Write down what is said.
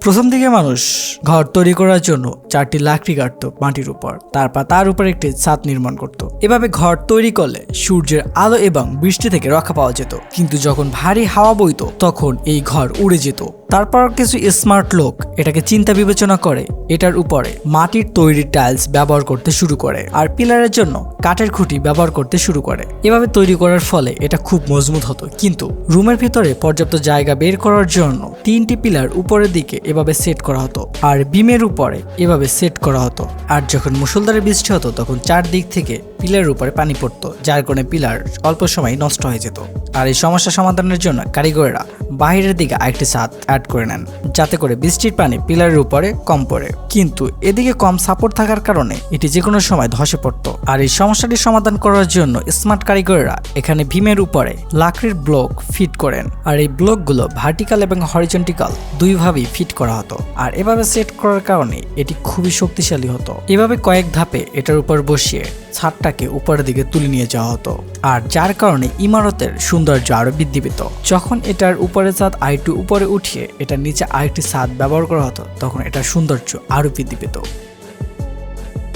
প্রথম দিকে মানুষ ঘর তৈরি করার জন্য 4টি লাকড়ি কাটতো মাটির উপর, তারপর তার উপর একটি ছাদ নির্মাণ করত। এভাবে ঘর তৈরি করলে সূর্যের আলো এবং বৃষ্টি থেকে রক্ষা পাওয়া যেত। কিন্তু যখন ভারী হাওয়া বইতো তখন এই ঘর উড়ে যেত। তারপর কিছু স্মার্ট লোক এটাকে চিন্তা বিবেচনা করে এটার উপরে মাটির তৈরি টাইলস ব্যবহার করতে শুরু করে আর পিলারের জন্য কাঠের খুঁটি ব্যবহার করতে শুরু করে। এভাবে তৈরি করার ফলে এটা খুব মজবুত হতো। কিন্তু রুমের ভিতরে পর্যাপ্ত জায়গা বের করার জন্য 3টি পিলার উপরের দিকে এভাবে সেট করা হতো আর বিমের উপরে এভাবে সেট করা হতো। আর যখন মুষলধারে বৃষ্টি হতো তখন চারদিক থেকে পিলারের উপরে পানি পড়তো, যার কারণে পিলার অল্প সময় নষ্ট হয়ে যেত। আর এই সমস্যা সমাধানের জন্য কারিগররা বাইরের দিকে আরেকটি ছাদ অ্যাড করে নেন, যাতে করে বৃষ্টির পানি পিলারের উপরে কম পড়ে। কিন্তু এদিকে কম সাপোর্ট থাকার কারণে এটি যে কোনো সময় ধসে পড়তো। আর এই সমস্যাটি সমাধান করার জন্য স্মার্ট কারিগররা এখানে ভীমের উপরে লাকড়ির ব্লক ফিট করেন। আর এই ব্লকগুলো ভার্টিক্যাল এবং হরিজন্টাল দুইভাবেই ফিট করা হতো। আর এভাবে সেট করার কারণে এটি খুবই শক্তিশালী হতো। এভাবে কয়েক ধাপে এটার উপর বসিয়ে ছাদটাকে উপরের দিকে তুলে নিয়ে যাওয়া হতো, আর যার কারণে ইমারতের সৌন্দর্য আরো বৃদ্ধি পেত। যখন এটার উপরে ছাদ আরেকটু উপরে উঠিয়ে এটার নিচে আরেকটি ছাদ ব্যবহার করা হতো তখন এটার সৌন্দর্য আরো বৃদ্ধি পেত।